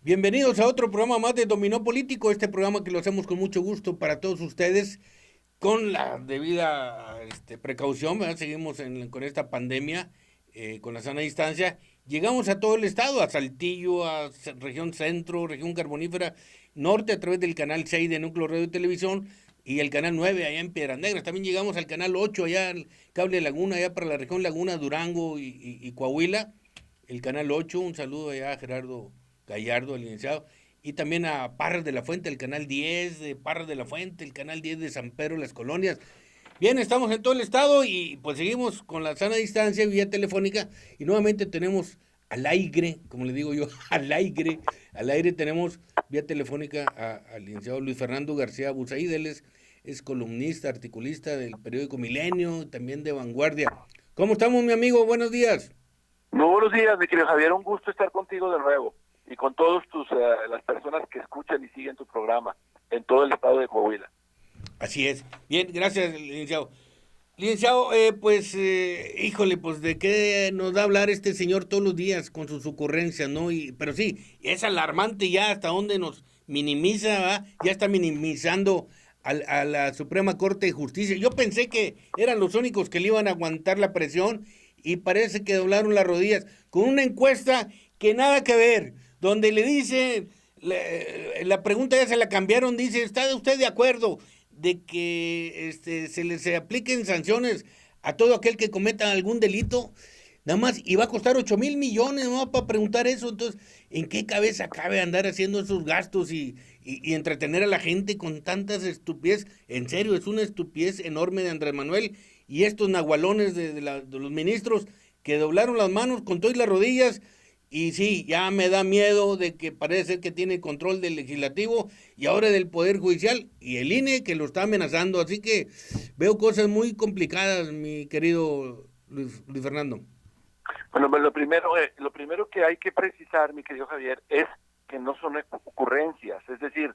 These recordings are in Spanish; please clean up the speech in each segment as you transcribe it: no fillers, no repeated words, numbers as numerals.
Bienvenidos a otro programa más de Dominó Político, este programa que lo hacemos con mucho gusto para todos ustedes, con la debida precaución, ¿verdad? Seguimos con esta pandemia, con la sana distancia. Llegamos a todo el estado, a Saltillo, a región centro, región carbonífera, norte a través del canal 6 de Núcleo Radio y Televisión y el canal 9 allá en Piedras Negras. También llegamos al canal 8 allá, el Cable Laguna, allá para la región Laguna, Durango y Coahuila. El canal 8, un saludo allá a Gerardo Gallardo, el licenciado, y también a Parras de la Fuente, el canal 10 de Parras de la Fuente, el canal 10 de San Pedro, Las Colonias. Bien, estamos en todo el estado y pues seguimos con la sana distancia, vía telefónica, y nuevamente tenemos al aire, como le digo yo, al aire tenemos vía telefónica al licenciado Luis Fernando García Busaíd. Él es columnista, articulista del periódico Milenio, también de Vanguardia. ¿Cómo estamos, mi amigo? Buenos días. Muy buenos días, mi querido Javier. Un gusto estar contigo de nuevo y con todos las personas que escuchan y siguen tu programa en todo el estado de Coahuila. Así es. Bien, gracias, licenciado. Licenciado, híjole, pues de qué nos da a hablar este señor todos los días con sus ocurrencias, ¿no? Pero sí, es alarmante ya hasta dónde nos minimiza, ¿va? Ya está minimizando a la Suprema Corte de Justicia. Yo pensé que eran los únicos que le iban a aguantar la presión y parece que doblaron las rodillas con una encuesta que nada que ver, donde le dice, la pregunta ya se la cambiaron, dice, ¿está usted de acuerdo de que se apliquen sanciones a todo aquel que cometa algún delito? Nada más, y va a costar 8,000 millones, ¿no? Para preguntar eso. Entonces, ¿en qué cabeza cabe andar haciendo esos gastos y entretener a la gente con tantas estupidez? En serio, es una estupidez enorme de Andrés Manuel y estos nahualones de los ministros que doblaron las manos con todas las rodillas. Y sí, ya me da miedo de que parece ser que tiene control del legislativo y ahora del Poder Judicial y el INE que lo está amenazando. Así que veo cosas muy complicadas, mi querido Luis Fernando. Bueno, pues lo primero que hay que precisar, mi querido Javier, es que no son ocurrencias. Es decir,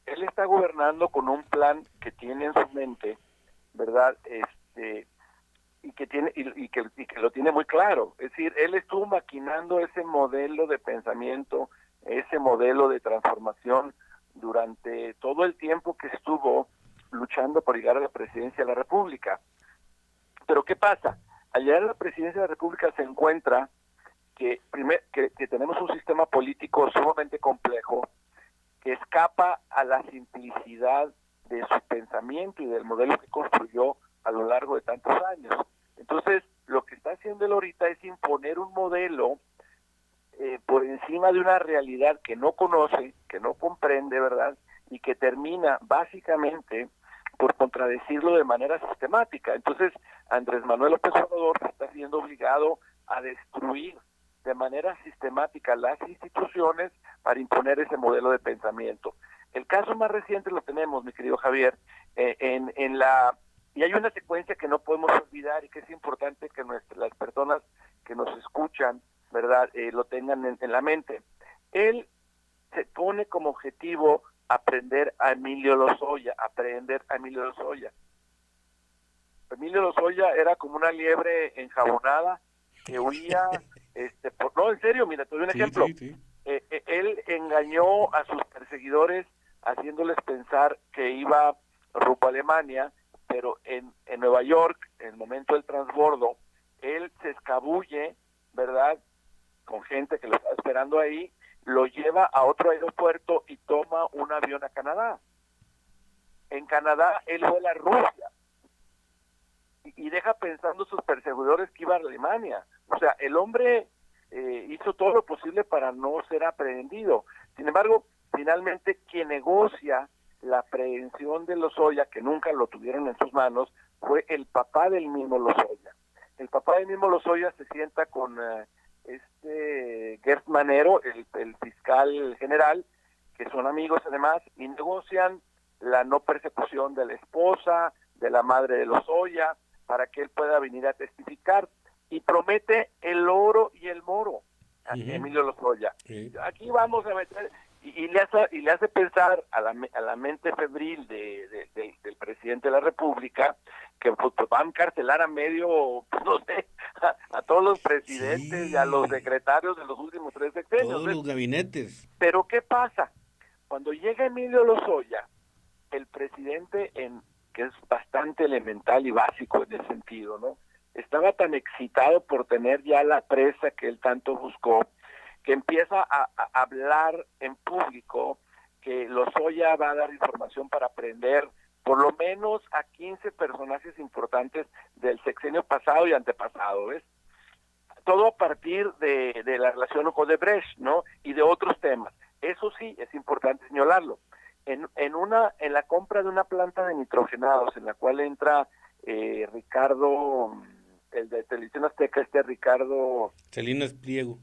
él está gobernando con un plan que tiene en su mente, ¿verdad? Y que lo tiene muy claro. Es decir, él estuvo maquinando ese modelo de pensamiento, ese modelo de transformación durante todo el tiempo que estuvo luchando por llegar a la presidencia de la República. Pero ¿qué pasa? Al llegar a la presidencia de la República se encuentra que tenemos un sistema político sumamente complejo que escapa a la simplicidad de su pensamiento y del modelo que construyó a lo largo de tantos años. Entonces, lo que está haciendo él ahorita es imponer un modelo por encima de una realidad que no conoce, que no comprende, ¿verdad? Y que termina básicamente por contradecirlo de manera sistemática. Entonces, Andrés Manuel López Obrador está siendo obligado a destruir de manera sistemática las instituciones para imponer ese modelo de pensamiento. El caso más reciente lo tenemos, mi querido Javier, y hay una secuencia que no podemos olvidar y que es importante que las personas que nos escuchan, ¿verdad?, lo tengan en la mente. Él se pone como objetivo aprender a Emilio Lozoya. Emilio Lozoya era como una liebre enjabonada que huía, no, en serio, mira, te doy un Sí, ejemplo. sí, sí. Él engañó a sus perseguidores haciéndoles pensar que iba rumbo a Alemania, pero en Nueva York, en el momento del transbordo, él se escabulle, ¿verdad?, con gente que lo está esperando ahí, lo lleva a otro aeropuerto y toma un avión a Canadá. En Canadá él vuela a Rusia y deja pensando a sus perseguidores que iba a Alemania. O sea, el hombre hizo todo lo posible para no ser aprehendido. Sin embargo, finalmente quien negocia la aprehensión de Lozoya, que nunca lo tuvieron en sus manos, fue el papá del mismo Lozoya. El papá del mismo Lozoya se sienta con Gert Manero, el fiscal general, que son amigos además, y negocian la no persecución de la esposa, de la madre de Lozoya, para que él pueda venir a testificar, y promete el oro y el moro a Ujú. Emilio Lozoya. Sí. Aquí vamos a meter, y le hace pensar a la mente febril del presidente de la República que pues, va a encarcelar a medio, pues, no sé, a todos los presidentes y a los Sí, secretarios de los últimos 3 sexenios. todos los gabinetes. Pero ¿qué pasa? Cuando llega Emilio Lozoya, el presidente, que es bastante elemental y básico en ese sentido, ¿no? Estaba tan excitado por tener ya la presa que él tanto buscó, que empieza a hablar en público que Lozoya va a dar información para prender por lo menos a 15 personajes importantes del sexenio pasado y antepasado, ¿ves? Todo a partir de la relación con Odebrecht, ¿no? Y de otros temas. Eso sí, es importante señalarlo. En la compra de una planta de nitrogenados, en la cual entra Ricardo, el de Televisión Azteca, Ricardo Salinas Pliego,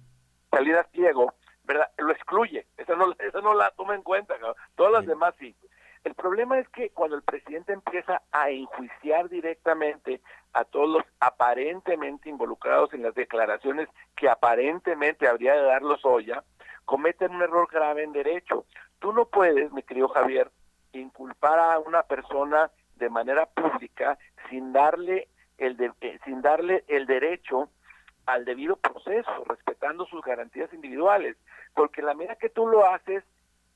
¿verdad? Lo excluye, esa no la toma en cuenta, ¿no? Todas las demás sí. El problema es que cuando el presidente empieza a enjuiciar directamente a todos los aparentemente involucrados en las declaraciones que aparentemente habría de dar Lozoya, cometen un error grave en derecho. Tú no puedes, mi querido Javier, inculpar a una persona de manera pública sin darle el derecho al debido proceso, respetando sus garantías individuales, porque la medida que tú lo haces,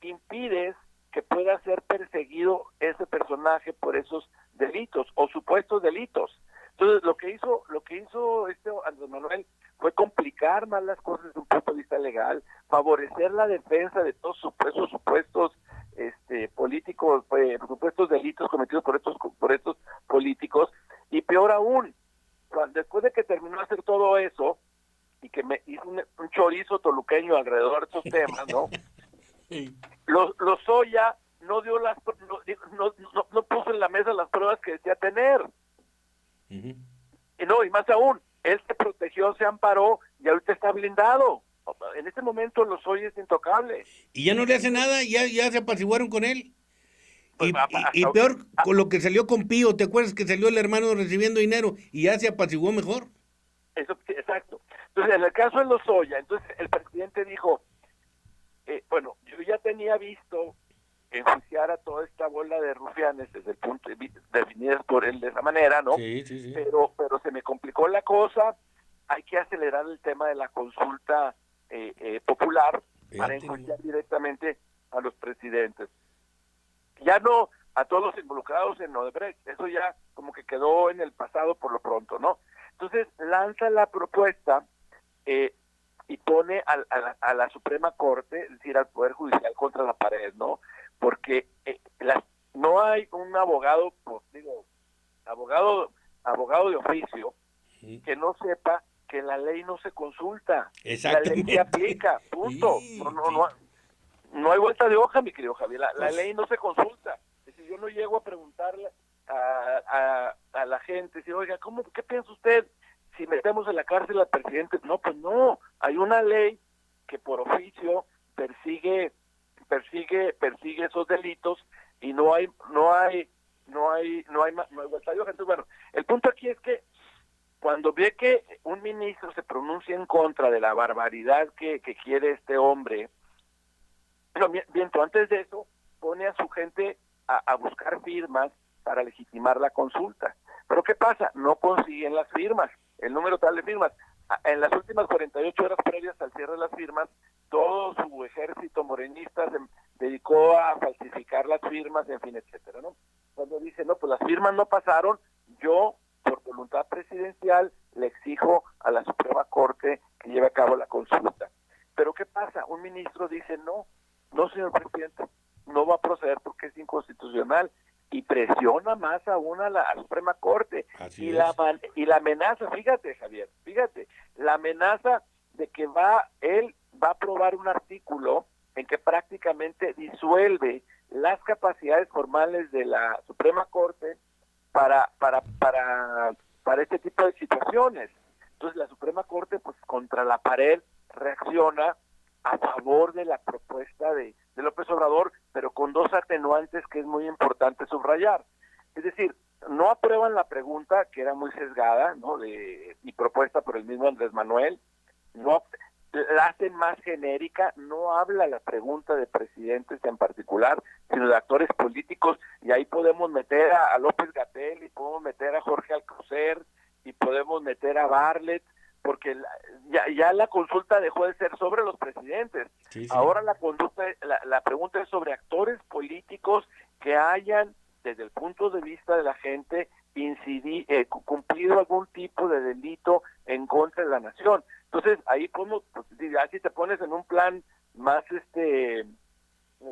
impides que pueda ser perseguido ese personaje por esos delitos o supuestos delitos. Entonces, lo que hizo Andrés Manuel fue complicar más las cosas desde un punto de vista legal, favorecer la defensa de todos esos supuestos políticos, supuestos delitos cometidos por estos políticos, y peor aún, después de que terminó de hacer todo eso y que me hizo un chorizo toluqueño alrededor de estos temas, ¿no? Lozoya no dio no puso en la mesa las pruebas que decía tener. Uh-huh. Y más aún, él se protegió, se amparó y ahorita está blindado. En este momento Lozoya es intocable. Y ya no le hace nada, ya se apaciguaron con él. Pues y peor con lo que salió con Pío, ¿te acuerdas que salió el hermano recibiendo dinero y ya se apaciguó mejor? Eso, exacto. Entonces, en el caso de Lozoya, entonces el presidente dijo, yo ya tenía visto enjuiciar a toda esta bola de rufianes desde el punto de vista definidas por él de esa manera, ¿no? Sí. Pero se me complicó la cosa, hay que acelerar el tema de la consulta popular para enjuiciar directamente a los presidentes. Ya no a todos los involucrados en Odebrecht, eso ya como que quedó en el pasado por lo pronto, ¿no? Entonces lanza la propuesta y pone a la Suprema Corte, es decir, al Poder Judicial contra la pared, ¿no? Porque no hay un abogado, abogado de oficio, que no sepa que la ley no se consulta, la ley se aplica, punto. No hay vuelta de hoja, mi querido Javier, la ley no se consulta. Es decir, yo no llego a preguntarle a la gente, si oiga, ¿qué piensa usted si metemos en la cárcel al presidente? No, pues no, hay una ley que por oficio persigue esos delitos y no hay vuelta de hoja. Entonces, bueno, el punto aquí es que cuando ve que un ministro se pronuncia en contra de la barbaridad que quiere este hombre, antes de eso pone a su gente a buscar firmas para legitimar la consulta. Pero ¿qué pasa? No consiguen las firmas, el número tal de firmas. En las últimas 48 horas previas al cierre de las firmas, todo su ejército morenista se dedicó a falsificar las firmas, en fin, etcétera, ¿no? Cuando dice, no, pues las firmas no pasaron, yo, por voluntad presidencial, le exijo a la Suprema Corte que lleve a cabo la consulta. Pero ¿qué pasa? Un ministro dice, no, señor presidente, no va a proceder porque es inconstitucional, y presiona más aún a la Suprema Corte. Y la amenaza, fíjate, Javier, la amenaza de que él va a aprobar un artículo en que prácticamente disuelve las capacidades formales de la Suprema Corte para este tipo de situaciones. Entonces la Suprema Corte, pues contra la pared, reacciona a favor de la propuesta de López Obrador, pero con dos atenuantes que es muy importante subrayar. Es decir, no aprueban la pregunta, que era muy sesgada, ¿no? Y propuesta por el mismo Andrés Manuel, no la hacen más genérica, no habla la pregunta de presidentes en particular, sino de actores políticos, y ahí podemos meter a López-Gatell, y podemos meter a Jorge Alcocer, y podemos meter a Bartlett, porque ya la consulta dejó de ser sobre los presidentes. Sí, sí. Ahora la pregunta es sobre actores políticos que hayan, desde el punto de vista de la gente, cumplido algún tipo de delito en contra de la nación. Entonces, ahí podemos, pues, ya si te pones en un plan más,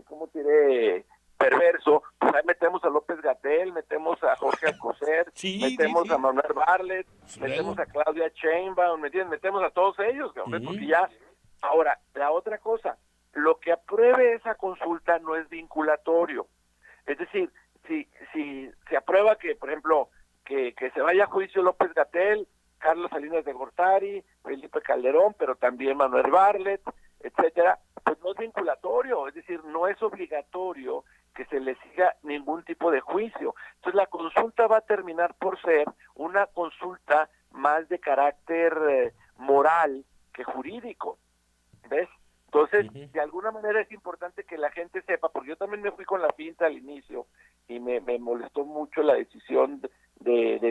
¿cómo te diré?, perverso, pues ahí metemos a López-Gatell, metemos a Jorge Alcocer, Sí, metemos sí. a Manuel Bartlett, Luego. metemos a Claudia Sheinbaum, ¿me entiendes? Metemos a todos ellos, hombre, porque ya. Ahora, la otra cosa, lo que apruebe esa consulta no es vinculatorio. Es decir, si se aprueba que, por ejemplo, que se vaya a juicio López-Gatell, Carlos Salinas de Gortari, Felipe Calderón, pero también Manuel Bartlett, etcétera, pues no es vinculatorio, es decir, no es obligatorio que se le siga ningún tipo de juicio. Entonces la consulta va a terminar por ser una consulta más de carácter moral que jurídico, ¿ves? Entonces, de alguna manera es importante que la gente sepa, porque yo también me fui con la pinta al inicio y me molestó mucho la decisión la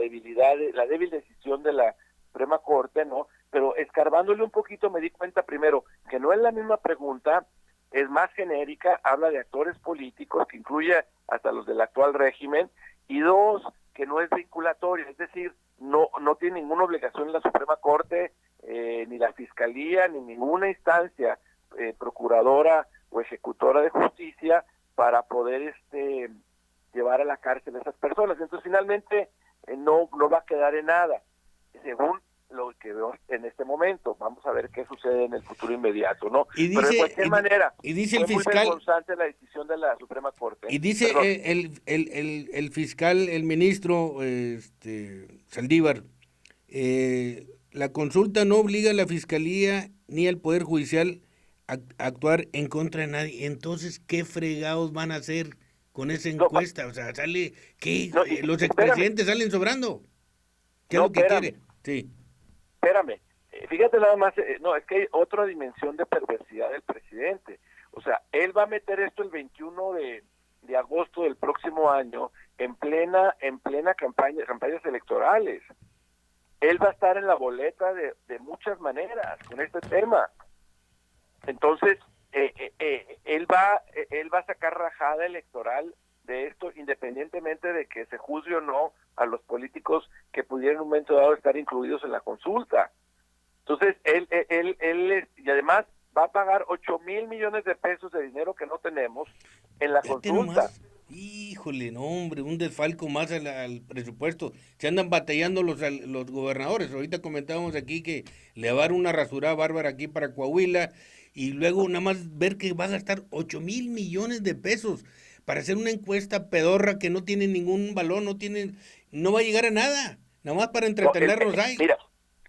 débil decisión de la Suprema Corte, ¿no? Pero escarbándole un poquito me di cuenta primero que no es la misma pregunta, es más genérica, habla de actores políticos, que incluye hasta los del actual régimen, y dos, que no es vinculatoria, es decir, no tiene ninguna obligación la Suprema Corte, ni la Fiscalía, ni ninguna instancia procuradora o ejecutora de justicia para poder llevar a la cárcel a esas personas. Entonces, finalmente, no va a quedar en nada, según lo que veo en este momento. Vamos a ver qué sucede en el futuro inmediato, ¿no? Pero de cualquier manera, y dice el fue muy fiscal, vergonzante la decisión de la Suprema Corte. Y dice el fiscal, el ministro Saldívar, la consulta no obliga a la Fiscalía ni al Poder Judicial a actuar en contra de nadie. Entonces, ¿qué fregados van a hacer con esa encuesta? O sea, sale que los expresidentes salen sobrando. ¿Qué es lo que quiere? Sí. Espérame, fíjate nada más, es que hay otra dimensión de perversidad del presidente. O sea, él va a meter esto el 21 de agosto del próximo año en plena campañas electorales. Él va a estar en la boleta de muchas maneras con este tema. Entonces, él va a sacar rajada electoral de esto, independientemente de que se juzgue o no a los políticos que pudieran en un momento dado estar incluidos en la consulta. Entonces, él y además va a pagar 8,000 millones de pesos de dinero que no tenemos en la consulta. Nomás. Híjole, no, hombre, un desfalco más al presupuesto. Se andan batallando los gobernadores. Ahorita comentábamos aquí que le va a dar una rasurada bárbara aquí para Coahuila y luego nada más ver que va a gastar 8,000 millones de pesos para hacer una encuesta pedorra que no tiene ningún valor, no va a llegar a nada, nada más para entretenernos ahí. Mira,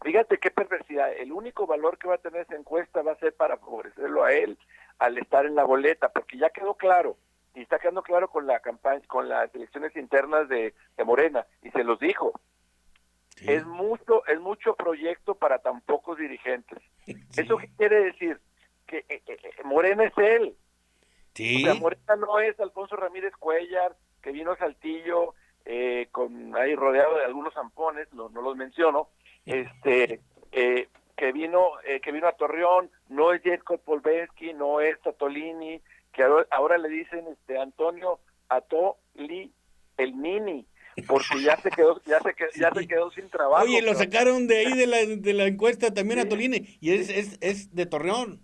fíjate qué perversidad. El único valor que va a tener esa encuesta va a ser para favorecerlo a él al estar en la boleta, porque ya quedó claro, y está quedando claro con la campaña, con las elecciones internas de Morena, y se los dijo. Sí. Es mucho proyecto para tan pocos dirigentes. Sí. ¿Eso qué quiere decir? Que Morena es él. Sí. O sea, Morena no es Alfonso Ramírez Cuellar, que vino a Saltillo con ahí rodeado de algunos zampones, no los menciono, que vino a Torreón, no es Jacob Polbensky, no es Totolini, que ahora le dicen Antonio Atoli el Mini, porque ya se quedó sin trabajo. Oye, lo sacaron de ahí de la encuesta también, sí. A Tolini, y es de Torreón.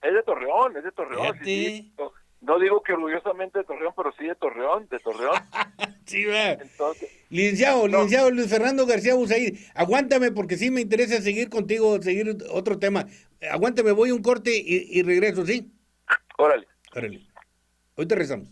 Es de Torreón. Sí. No digo que orgullosamente de Torreón, pero sí de Torreón. Sí, va. Entonces, licenciado Luis Fernando García Busaid, aguántame porque sí me interesa seguir contigo, seguir otro tema. Aguántame, voy a un corte y regreso, ¿sí? Órale. Hoy te regresamos.